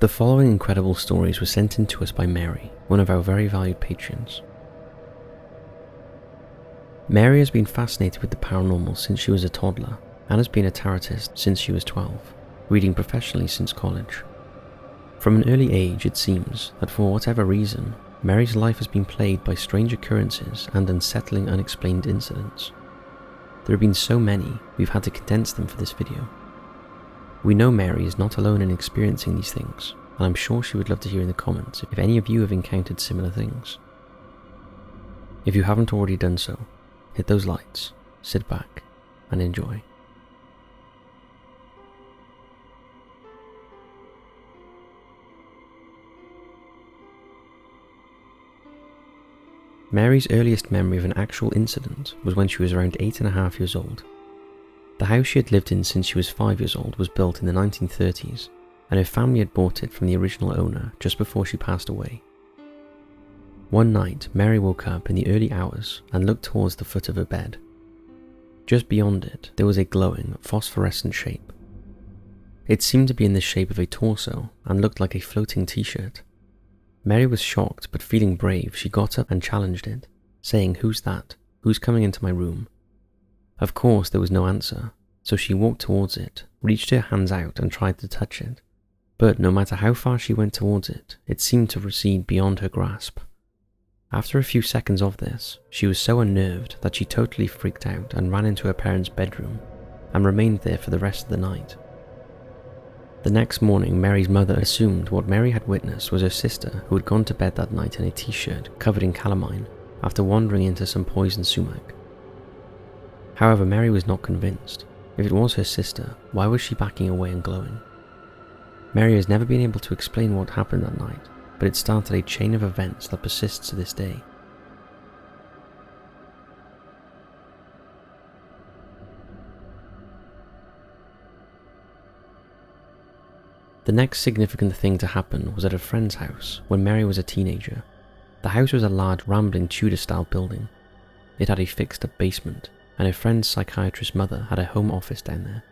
The following incredible stories were sent in to us by Mary, one of our very valued patrons. Mary has been fascinated with the paranormal since she was a toddler and has been a tarotist since she was 12, reading professionally since college. From an early age, it seems that for whatever reason, Mary's life has been plagued by strange occurrences and unsettling unexplained incidents. There have been so many, we've had to condense them for this video. We know Mary is not alone in experiencing these things, and I'm sure she would love to hear in the comments if any of you have encountered similar things. If you haven't already done so, hit those lights, sit back, and enjoy. Mary's earliest memory of an actual incident was when she was around 8.5 years old. The house she had lived in since she was 5 years old was built in the 1930s, and her family had bought it from the original owner just before she passed away. One night, Mary woke up in the early hours and looked towards the foot of her bed. Just beyond it, there was a glowing, phosphorescent shape. It seemed to be in the shape of a torso and looked like a floating t-shirt. Mary was shocked, but feeling brave, she got up and challenged it, saying, "Who's that? Who's coming into my room?" Of course, there was no answer, so she walked towards it, reached her hands out and tried to touch it. But no matter how far she went towards it, it seemed to recede beyond her grasp. After a few seconds of this, she was so unnerved that she totally freaked out and ran into her parents' bedroom and remained there for the rest of the night. The next morning, Mary's mother assumed what Mary had witnessed was her sister who had gone to bed that night in a t-shirt covered in calamine after wandering into some poisoned sumac. However, Mary was not convinced. If it was her sister, why was she backing away and glowing? Mary has never been able to explain what happened that night, but it started a chain of events that persists to this day. The next significant thing to happen was at a friend's house when Mary was a teenager. The house was a large, rambling Tudor-style building. It had a fixed-up basement, and her friend's psychiatrist mother had a home office down there.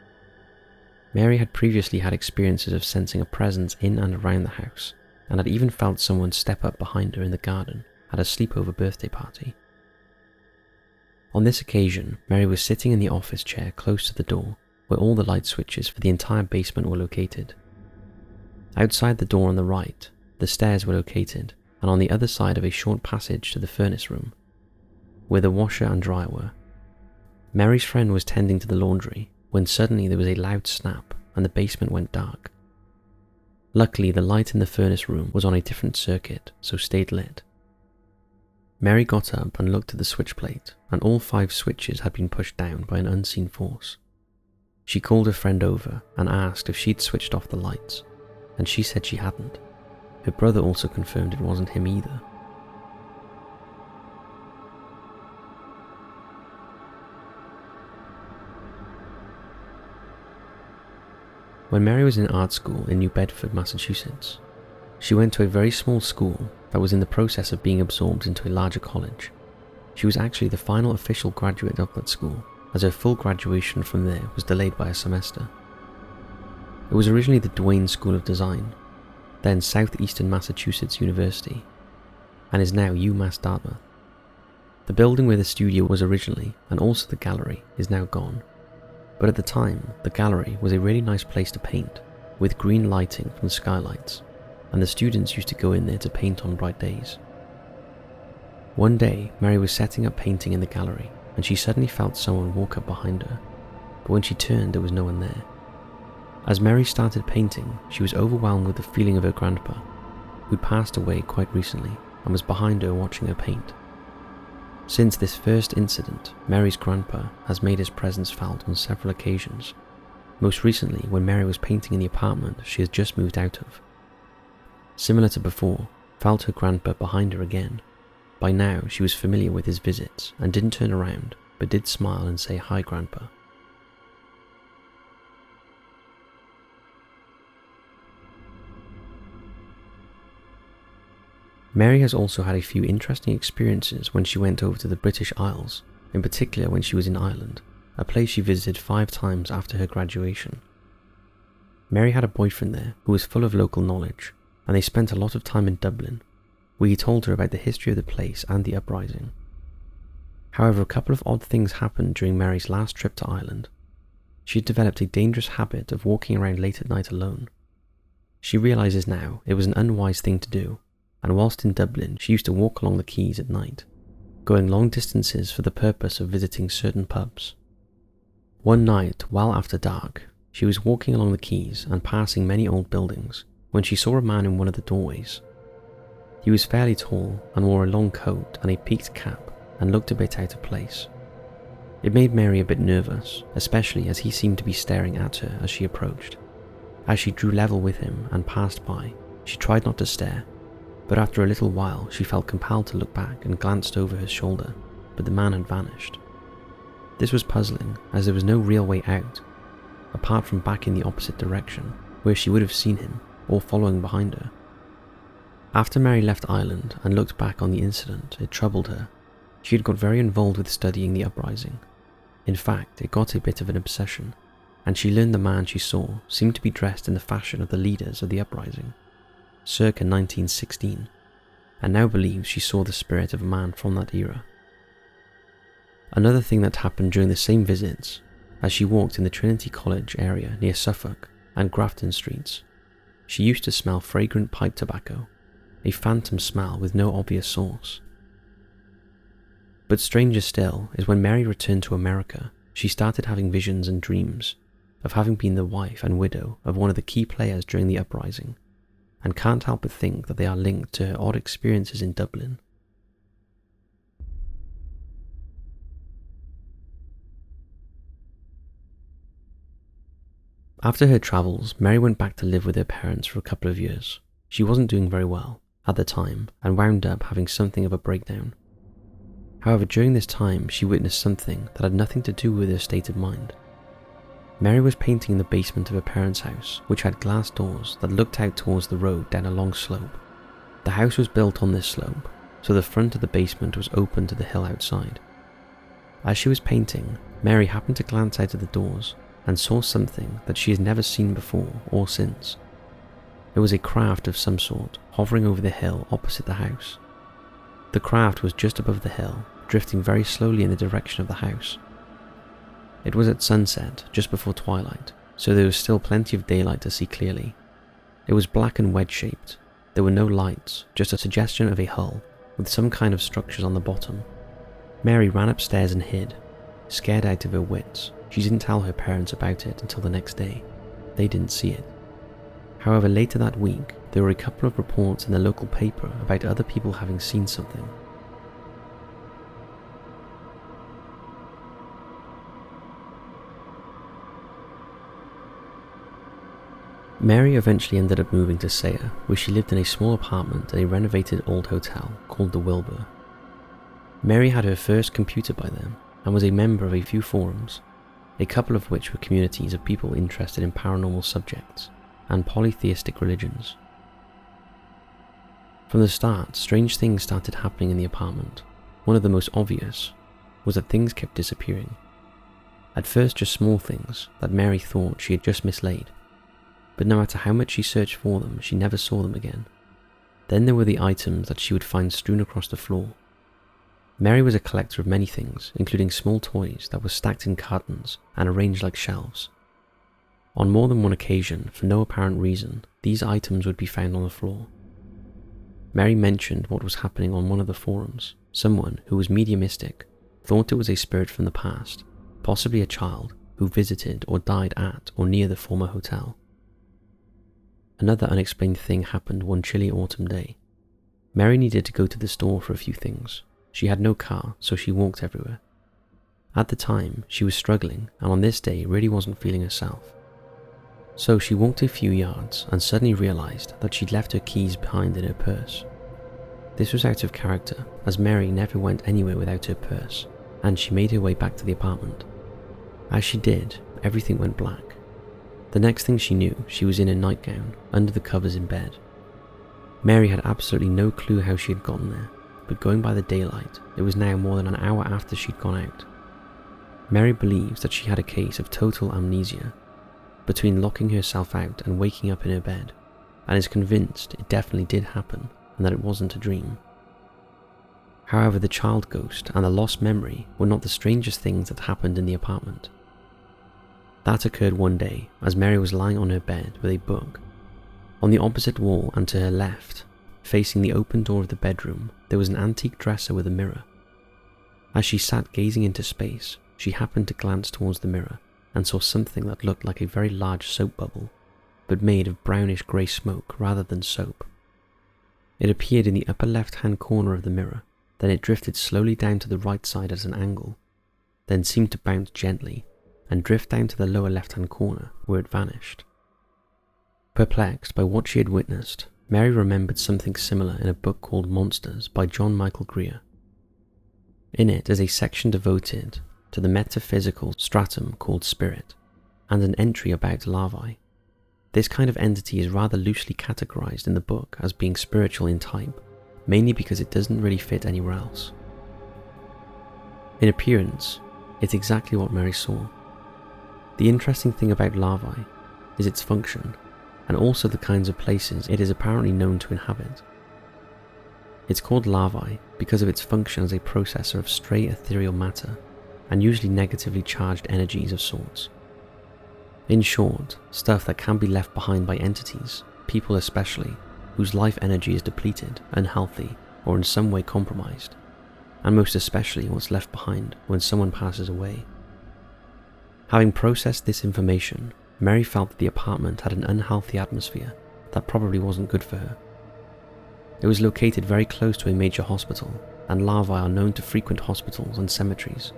Mary had previously had experiences of sensing a presence in and around the house, and had even felt someone step up behind her in the garden at a sleepover birthday party. On this occasion, Mary was sitting in the office chair close to the door, where all the light switches for the entire basement were located. Outside the door on the right, the stairs were located, and on the other side of a short passage to the furnace room, where the washer and dryer were. Mary's friend was tending to the laundry when suddenly there was a loud snap and the basement went dark. Luckily, the light in the furnace room was on a different circuit, so stayed lit. Mary got up and looked at the switch plate, and all 5 switches had been pushed down by an unseen force. She called her friend over and asked if she'd switched off the lights, and she said she hadn't. Her brother also confirmed it wasn't him either. When Mary was in art school in New Bedford, Massachusetts, she went to a very small school that was in the process of being absorbed into a larger college. She was actually the final official graduate of that school, as her full graduation from there was delayed by a semester. It was originally the Duane School of Design, then Southeastern Massachusetts University, and is now UMass Dartmouth. The building where the studio was originally, and also the gallery, is now gone. But at the time, the gallery was a really nice place to paint, with green lighting from the skylights, and the students used to go in there to paint on bright days. One day, Mary was setting up painting in the gallery, and she suddenly felt someone walk up behind her, but when she turned, there was no one there. As Mary started painting, she was overwhelmed with the feeling of her grandpa, who'd passed away quite recently and was behind her watching her paint. Since this first incident, Mary's grandpa has made his presence felt on several occasions, most recently when Mary was painting in the apartment she had just moved out of. Similar to before, felt her grandpa behind her again. By now, she was familiar with his visits and didn't turn around, but did smile and say, "Hi, Grandpa." Mary has also had a few interesting experiences when she went over to the British Isles, in particular when she was in Ireland, a place she visited 5 times after her graduation. Mary had a boyfriend there who was full of local knowledge, and they spent a lot of time in Dublin, where he told her about the history of the place and the uprising. However, a couple of odd things happened during Mary's last trip to Ireland. She had developed a dangerous habit of walking around late at night alone. She realises now it was an unwise thing to do, and whilst in Dublin she used to walk along the quays at night, going long distances for the purpose of visiting certain pubs. One night, well after dark, she was walking along the quays and passing many old buildings when she saw a man in one of the doorways. He was fairly tall and wore a long coat and a peaked cap and looked a bit out of place. It made Mary a bit nervous, especially as he seemed to be staring at her as she approached. As she drew level with him and passed by, she tried not to stare, but after a little while she felt compelled to look back and glanced over her shoulder, but the man had vanished. This was puzzling, as there was no real way out, apart from back in the opposite direction, where she would have seen him, or following behind her. After Mary left Ireland and looked back on the incident, it troubled her. She had got very involved with studying the uprising. In fact, it got a bit of an obsession, and she learned the man she saw seemed to be dressed in the fashion of the leaders of the uprising, circa 1916, and now believes she saw the spirit of a man from that era. Another thing that happened during the same visits, as she walked in the Trinity College area near Suffolk and Grafton Streets, she used to smell fragrant pipe tobacco, a phantom smell with no obvious source. But stranger still is when Mary returned to America, she started having visions and dreams of having been the wife and widow of one of the key players during the uprising, and can't help but think that they are linked to her odd experiences in Dublin. After her travels, Mary went back to live with her parents for a couple of years. She wasn't doing very well at the time and wound up having something of a breakdown. However, during this time, she witnessed something that had nothing to do with her state of mind. Mary was painting in the basement of her parents' house, which had glass doors that looked out towards the road down a long slope. The house was built on this slope, so the front of the basement was open to the hill outside. As she was painting, Mary happened to glance out of the doors and saw something that she had never seen before or since. It was a craft of some sort hovering over the hill opposite the house. The craft was just above the hill, drifting very slowly in the direction of the house. It was at sunset, just before twilight, so there was still plenty of daylight to see clearly. It was black and wedge-shaped. There were no lights, just a suggestion of a hull, with some kind of structures on the bottom. Mary ran upstairs and hid. Scared out of her wits, she didn't tell her parents about it until the next day. They didn't see it. However, later that week, there were a couple of reports in the local paper about other people having seen something. Mary eventually ended up moving to Saga, where she lived in a small apartment at a renovated old hotel called the Wilbur. Mary had her first computer by then, and was a member of a few forums, a couple of which were communities of people interested in paranormal subjects and polytheistic religions. From the start, strange things started happening in the apartment. One of the most obvious was that things kept disappearing. At first just small things that Mary thought she had just mislaid, but no matter how much she searched for them, she never saw them again. Then there were the items that she would find strewn across the floor. Mary was a collector of many things, including small toys that were stacked in cartons and arranged like shelves. On more than one occasion, for no apparent reason, these items would be found on the floor. Mary mentioned what was happening on one of the forums. Someone who was mediumistic thought it was a spirit from the past, possibly a child who visited or died at or near the former hotel. Another unexplained thing happened one chilly autumn day. Mary needed to go to the store for a few things. She had no car, so she walked everywhere. At the time, she was struggling, and on this day really wasn't feeling herself. So she walked a few yards and suddenly realized that she'd left her keys behind in her purse. This was out of character, as Mary never went anywhere without her purse, and she made her way back to the apartment. As she did, everything went black. The next thing she knew, she was in a nightgown, under the covers in bed. Mary had absolutely no clue how she had gotten there, but going by the daylight, it was now more than an hour after she'd gone out. Mary believes that she had a case of total amnesia, between locking herself out and waking up in her bed, and is convinced it definitely did happen and that it wasn't a dream. However, the child ghost and the lost memory were not the strangest things that happened in the apartment. That occurred one day as Mary was lying on her bed with a book. On the opposite wall and to her left, facing the open door of the bedroom, there was an antique dresser with a mirror. As she sat gazing into space, she happened to glance towards the mirror and saw something that looked like a very large soap bubble, but made of brownish grey smoke rather than soap. It appeared in the upper left-hand corner of the mirror, then it drifted slowly down to the right side at an angle, then seemed to bounce gently and drift down to the lower left-hand corner where it vanished. Perplexed by what she had witnessed, Mary remembered something similar in a book called Monsters by John Michael Greer. In it is a section devoted to the metaphysical stratum called spirit, and an entry about larvae. This kind of entity is rather loosely categorized in the book as being spiritual in type, mainly because it doesn't really fit anywhere else. In appearance, it's exactly what Mary saw. The interesting thing about larvae is its function, and also the kinds of places it is apparently known to inhabit. It's called larvae because of its function as a processor of stray ethereal matter, and usually negatively charged energies of sorts. In short, stuff that can be left behind by entities, people especially, whose life energy is depleted, unhealthy, or in some way compromised, and most especially what's left behind when someone passes away. Having processed this information, Mary felt that the apartment had an unhealthy atmosphere that probably wasn't good for her. It was located very close to a major hospital, and larvae are known to frequent hospitals and cemeteries,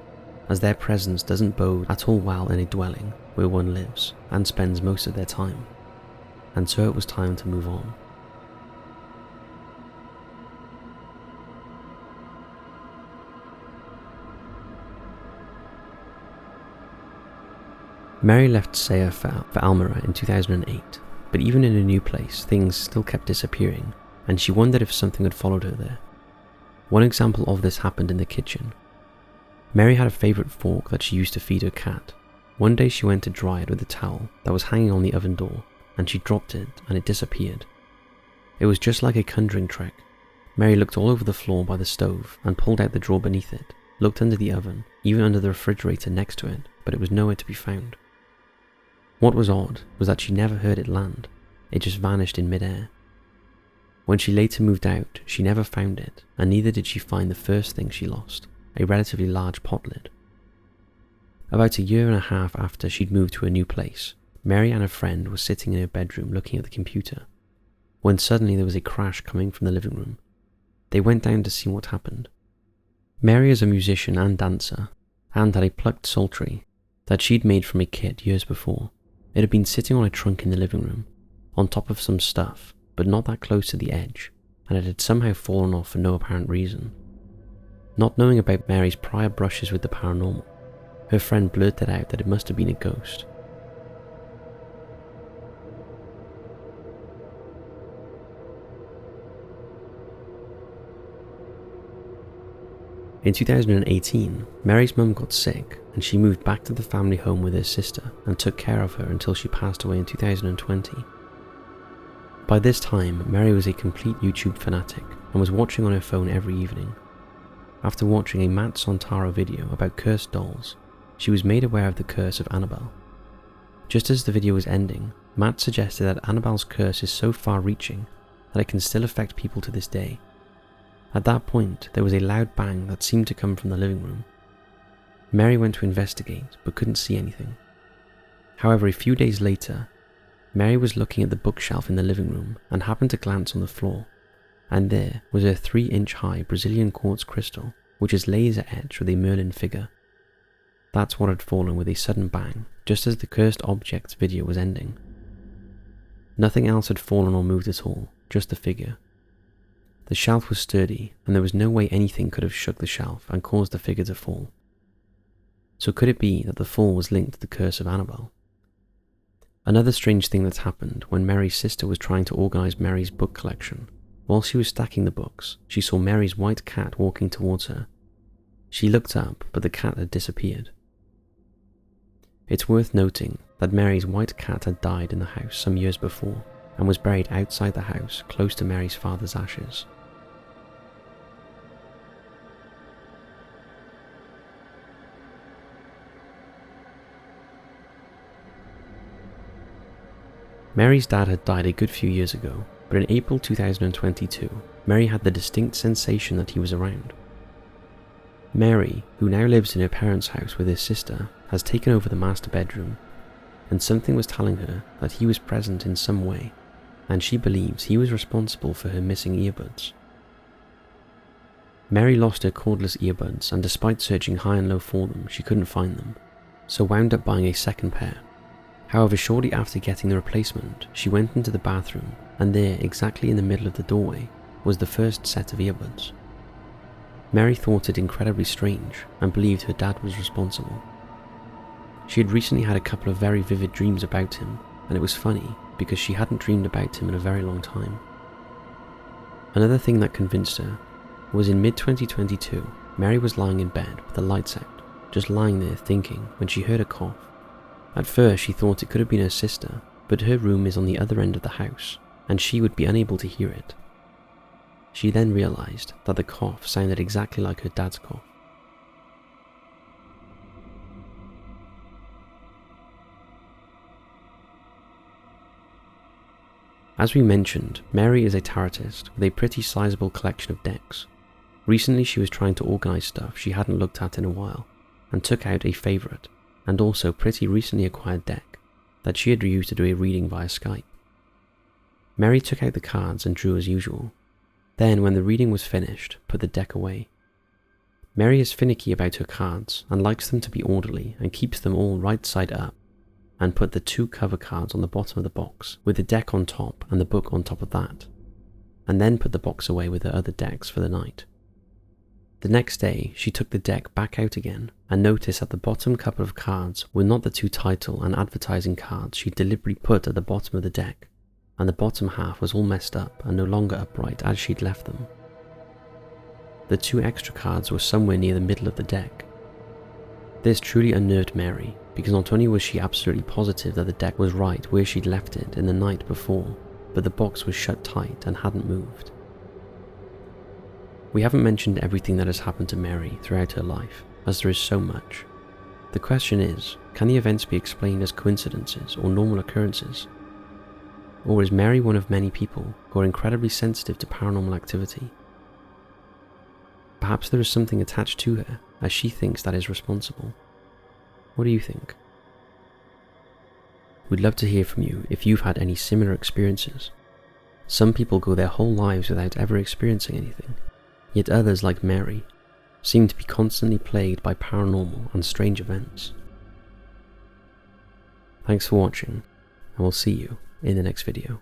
as their presence doesn't bode at all well in a dwelling where one lives and spends most of their time. And so it was time to move on. Mary left Saya for Almira in 2008, but even in a new place, things still kept disappearing, and she wondered if something had followed her there. One example of this happened in the kitchen. Mary had a favourite fork that she used to feed her cat. One day she went to dry it with a towel that was hanging on the oven door, and she dropped it and it disappeared. It was just like a conjuring trick. Mary looked all over the floor by the stove and pulled out the drawer beneath it, looked under the oven, even under the refrigerator next to it, but it was nowhere to be found. What was odd was that she never heard it land. It just vanished in mid-air. When she later moved out, she never found it, and neither did she find the first thing she lost, a relatively large pot lid. About a year and a half after she'd moved to a new place, Mary and a friend were sitting in her bedroom looking at the computer, when suddenly there was a crash coming from the living room. They went down to see what happened. Mary is a musician and dancer, and had a plucked psaltery that she'd made from a kit years before. It had been sitting on a trunk in the living room, on top of some stuff, but not that close to the edge, and it had somehow fallen off for no apparent reason. Not knowing about Mary's prior brushes with the paranormal, her friend blurted out that it must have been a ghost. In 2018, Mary's mum got sick and she moved back to the family home with her sister and took care of her until she passed away in 2020. By this time, Mary was a complete YouTube fanatic and was watching on her phone every evening. After watching a Matt Sontaro video about cursed dolls, she was made aware of the curse of Annabelle. Just as the video was ending, Matt suggested that Annabelle's curse is so far-reaching that it can still affect people to this day. At that point, there was a loud bang that seemed to come from the living room. Mary went to investigate, but couldn't see anything. However, a few days later, Mary was looking at the bookshelf in the living room and happened to glance on the floor, and there was a 3-inch-high Brazilian quartz crystal, which is laser-etched with a Merlin figure. That's what had fallen with a sudden bang, just as the cursed objects video was ending. Nothing else had fallen or moved at all, just the figure. The shelf was sturdy, and there was no way anything could have shook the shelf and caused the figure to fall. So could it be that the fall was linked to the curse of Annabelle? Another strange thing that happened when Mary's sister was trying to organise Mary's book collection. While she was stacking the books, she saw Mary's white cat walking towards her. She looked up, but the cat had disappeared. It's worth noting that Mary's white cat had died in the house some years before and was buried outside the house close to Mary's father's ashes. Mary's dad had died a good few years ago, but in April 2022, Mary had the distinct sensation that he was around. Mary, who now lives in her parents' house with her sister, has taken over the master bedroom, and something was telling her that he was present in some way, and she believes he was responsible for her missing earbuds. Mary lost her cordless earbuds, and despite searching high and low for them, she couldn't find them, so wound up buying a second pair. However, shortly after getting the replacement, she went into the bathroom, and there, exactly in the middle of the doorway, was the first set of earbuds. Mary thought it incredibly strange and believed her dad was responsible. She had recently had a couple of very vivid dreams about him, and it was funny because she hadn't dreamed about him in a very long time. Another thing that convinced her was in mid-2022, Mary was lying in bed with the lights out, just lying there thinking when she heard a cough. At first she thought it could have been her sister, but her room is on the other end of the house, and she would be unable to hear it. She then realised that the cough sounded exactly like her dad's cough. As we mentioned, Mary is a tarotist with a pretty sizable collection of decks. Recently she was trying to organise stuff she hadn't looked at in a while, and took out a favourite, and also pretty recently acquired deck that she had used to do a reading via Skype. Mary took out the cards and drew as usual. Then, when the reading was finished, put the deck away. Mary is finicky about her cards and likes them to be orderly and keeps them all right side up, and put the 2 cover cards on the bottom of the box with the deck on top and the book on top of that, and then put the box away with her other decks for the night. The next day, she took the deck back out again and noticed that the bottom couple of cards were not the 2 title and advertising cards she deliberately put at the bottom of the deck, and the bottom half was all messed up and no longer upright as she'd left them. The 2 extra cards were somewhere near the middle of the deck. This truly unnerved Mary, because not only was she absolutely positive that the deck was right where she'd left it in the night before, but the box was shut tight and hadn't moved. We haven't mentioned everything that has happened to Mary throughout her life, as there is so much. The question is, can the events be explained as coincidences or normal occurrences? Or is Mary one of many people who are incredibly sensitive to paranormal activity? Perhaps there is something attached to her, as she thinks that is responsible. What do you think? We'd love to hear from you if you've had any similar experiences. Some people go their whole lives without ever experiencing anything, yet others, like Mary, seem to be constantly plagued by paranormal and strange events. Thanks for watching, and we'll see you in the next video.